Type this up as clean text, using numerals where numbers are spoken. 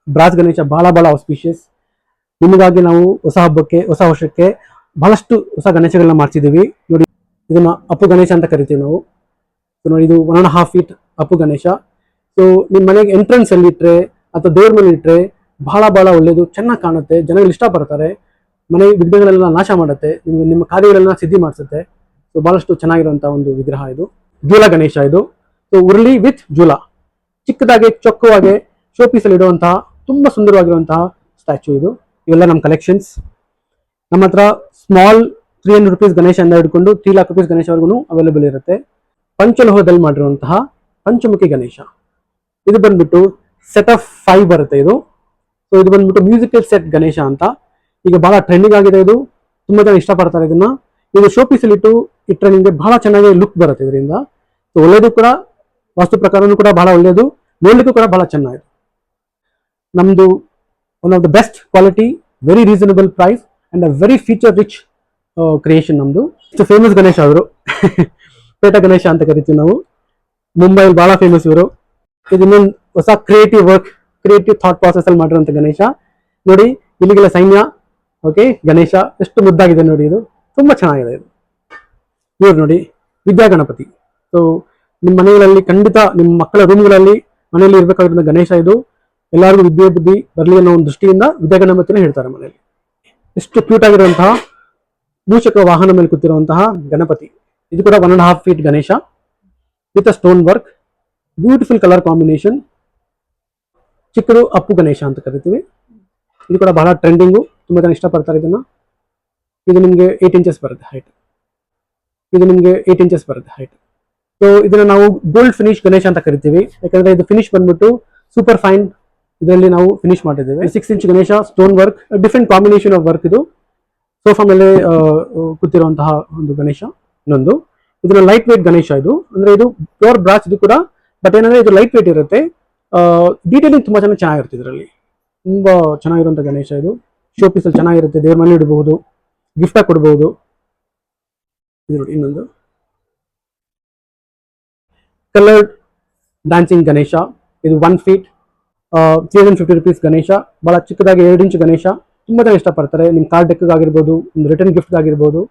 Brass Ganesha ಬಹಳ auspicious. ನಿಮಗಾಗಿ ನಾವು ಹೊಸ ಹಬ್ಬಕ್ಕೆ ಹೊಸ ವರ್ಷಕ್ಕೆ ಬಹಳಷ್ಟು ಹೊಸ ಗಣೇಶಗಳನ್ನ ಮಾಡ್ತಿದ್ದೀವಿ. ನೋಡಿ, ಇದನ್ನ ಅಪ್ಪು ಗಣೇಶ ಅಂತ ಕರಿತೀವಿ ನಾವು. ನೋಡಿ, ಇದು 1.5 feet ಅಪ್ಪು ಗಣೇಶ. ಸೊ ನಿಮ್ಮ ಮನೆಗೆ ಎಂಟ್ರೆನ್ಸ್ ಅಲ್ಲಿ ಇಟ್ರೆ ಅಥವಾ ದೇವ್ರ ಮನೆ ಇಟ್ರೆ ಬಹಳ ಒಳ್ಳೇದು, ಚೆನ್ನಾಗಿ ಕಾಣುತ್ತೆ, ಜನಗಳು ಇಷ್ಟಪಡ್ತಾರೆ. ಮನೆ ವಿಘ್ನಗಳೆಲ್ಲ ನಾಶ ಮಾಡುತ್ತೆ, ನಿಮ್ಮ ಕಾರ್ಯಗಳನ್ನ ಸಿದ್ಧಿ ಮಾಡಿಸುತ್ತೆ. ಸೊ ಬಹಳಷ್ಟು ಚೆನ್ನಾಗಿರುವಂತಹ ಒಂದು ವಿಗ್ರಹ ಇದು. ಜೂಲ ಗಣೇಶ ಇದು. ಸೊ ಉರುಳಿ ವಿತ್ ಜೂಲ, ಚಿಕ್ಕದಾಗಿ ಚೊಕ್ಕವಾಗಿ ಶೋ ಪೀಸ್ ಅಲ್ಲಿ ಇಡುವಂತಹ ತುಂಬಾ ಸುಂದರವಾಗಿರುವಂತಹ ಸ್ಟ್ಯಾಚು ಇದು. ಇವೆಲ್ಲ ನಮ್ಮ ಕಲೆಕ್ಷನ್ಸ್. ನಮ್ಮ ಹತ್ರ ಸ್ಮಾಲ್ 300 rupees ಗಣೇಶ ಇಂದ ಹಿಡ್ಕೊಂಡು 3 lakh rupees ಗಣೇಶವರೆಗೂ ಅವೈಲೇಬಲ್ ಇರುತ್ತೆ. ಪಂಚಲೋಹದಲ್ಲಿ ಮಾಡಿರುವಂತಹ ಪಂಚಮುಖಿ ಗಣೇಶ. ಇದು ಬಂದ್ಬಿಟ್ಟು ಸೆಟ್ ಆಫ್ 5 ಬರುತ್ತೆ ಇದು. ಸೊ ಇದು ಬಂದ್ಬಿಟ್ಟು ಮ್ಯೂಸಿಕಲ್ ಸೆಟ್ ಗಣೇಶ ಅಂತ ಈಗ ಬಹಳ ಟ್ರೆಂಡಿಂಗ್ ಆಗಿದೆ. ಇದು ತುಂಬಾ ಜನ ಇಷ್ಟಪಡ್ತಾರೆ ಇದನ್ನ. ಇದು ಶೋ ಪೀಸ್ ಅಲ್ಲಿ ಇಟ್ಟರೆ ನಿಮಗೆ ಬಹಳ ಚೆನ್ನಾಗಿ ಲುಕ್ ಬರುತ್ತೆ ಇದರಿಂದ. ಸೊ ಒಳ್ಳೇದು ಕೂಡ, ವಾಸ್ತು ಪ್ರಕಾರನೂ ಕೂಡ ಬಹಳ ಒಳ್ಳೇದು, ನೋಡ್ಲಿಕ್ಕೂ ಕೂಡ ಬಹಳ ಚೆನ್ನಾಗಿದೆ. ನಮ್ದು one of the best quality, very reasonable price and a very feature rich creation ನಮ್ದು. ಇಷ್ಟು ಫೇಮಸ್ ಗಣೇಶ ಅವರು ಪೇಟ ಗಣೇಶ ಅಂತ ಕರಿತೀವಿ ನಾವು. ಮುಂಬೈಲಿ ಬಹಳ ಫೇಮಸ್ ಇವರು. ಇದನ್ನೊಂದು ಹೊಸ creative work, creative thought process ಅಲ್ಲಿ ಮಾಡಿರುವಂತ ಗಣೇಶ. ನೋಡಿ, ಇಲ್ಲಿಗೆಲ್ಲ ಸೈನ್ಯ. ಓಕೆ, ಗಣೇಶ ಎಷ್ಟು ಮುದ್ದಾಗಿದೆ ನೋಡಿ, ಇದು ತುಂಬಾ ಚೆನ್ನಾಗಿದೆ ಇದು. ಇವ್ರು ನೋಡಿ, ವಿದ್ಯಾ ಗಣಪತಿ. ಸೊ ನಿಮ್ಮ ಮನೆಗಳಲ್ಲಿ ಖಂಡಿತ ನಿಮ್ಮ ಮಕ್ಕಳ ರೂಮ್ಗಳಲ್ಲಿ ಮನೆಯಲ್ಲಿ ಇರಬೇಕಾಗಿರೋ ಗಣೇಶ ಇದು. ಎಲ್ಲರಿಗೂ ವಿದ್ಯೆ ಬುದ್ಧಿ ಬರಲಿ ಅನ್ನೋ ಒಂದು ದೃಷ್ಟಿಯಿಂದ ವಿದ್ಯಾ ಗಣಪತಿನ ಹೇಳ್ತಾರೆ ಮನೆಯಲ್ಲಿ. ಎಷ್ಟು ಕ್ಯೂಟ್ ಆಗಿರುವಂತಹ ಮೂಷಕ ವಾಹನ ಮೇಲೆ ಕೂತಿರುವಂತಹ ಗಣಪತಿ. ಇದು ಕೂಡ 1.5 feet Ganesha with stone work, beautiful colour combination. ಚಿಕ್ಕದು ಅಪ್ಪು ಗಣೇಶ ಅಂತ ಕರಿತೀವಿ. ಇದು ಕೂಡ ಬಹಳ ಟ್ರೆಂಡಿಂಗು, ತುಂಬಾ ಜನ ಇಷ್ಟಪಡ್ತಾರೆ ಇದನ್ನ. ಇದು ನಿಮಗೆ 8 inches ಬರುತ್ತೆ ಹೈಟ್. ಇದು ನಿಮಗೆ 8 inches ಬರುತ್ತೆ ಹೈಟ್. ಸೊ ಇದನ್ನ ನಾವು ಗೋಲ್ಡ್ ಫಿನಿಶ್ ಗಣೇಶ ಅಂತ ಕರಿತೀವಿ, ಯಾಕಂದ್ರೆ ಇದು ಫಿನಿಶ್ ಬಂದ್ಬಿಟ್ಟು ಸೂಪರ್ ಫೈನ್ ಇದರಲ್ಲಿ ನಾವು ಫಿನಿಶ್ ಮಾಡಿದ್ದೇವೆ. 6 inch Ganesha, stone work, different combination of work ಇದು. ಸೋಫಾ ಮೇಲೆ ಕೂತಿರುವಂತಹ ಒಂದು ಗಣೇಶ. ಇನ್ನೊಂದು ಇದನ್ನ ಲೈಟ್ ವೇಟ್ ಗಣೇಶ. ಇದು ಅಂದ್ರೆ ಇದು ಪ್ಯೂರ್ ಬ್ರಾಸ್ ಇದು ಕೂಡ, ಬಟ್ ಏನಂದ್ರೆ ಇದು ಲೈಟ್ ವೇಟ್ ಇರುತ್ತೆ. ಡೀಟೇಲಿಂಗ್ ತುಂಬಾ ಚೆನ್ನಾಗಿರುತ್ತೆ ಇದರಲ್ಲಿ. ತುಂಬಾ ಚೆನ್ನಾಗಿರುವಂತ ಗಣೇಶ ಇದು. ಶೋ ಪೀಸ್ ಅಲ್ಲಿ ಚೆನ್ನಾಗಿರುತ್ತೆ, ದೇವ್ರ ಮನೆ ಇಡಬಹುದು, ಗಿಫ್ಟ್ ಆಗಿ ಕೊಡಬಹುದು. ಇದು ನೋಡಿ ಇನ್ನೊಂದು ಕಲರ್ಡ್ ಡ್ಯಾನ್ಸಿಂಗ್ ಗಣೇಶ. ಇದು 1 feet 350 rupees ಗಣೇಶ. ಬಹಳ ಚಿಕ್ಕದಾಗಿ 2 inch ಗಣೇಶ. ತುಂಬಾ ಜನ ಇಷ್ಟಪಡ್ತಾರೆ. ನಿಮ್ಮ ಕಾರ್ಡ್ ಡೆಕ್ ಆಗಿರ್ಬೋದು, ಒಂದು ರಿಟರ್ನ್ ಗಿಫ್ಟ್ ಆಗಿರ್ಬೋದು.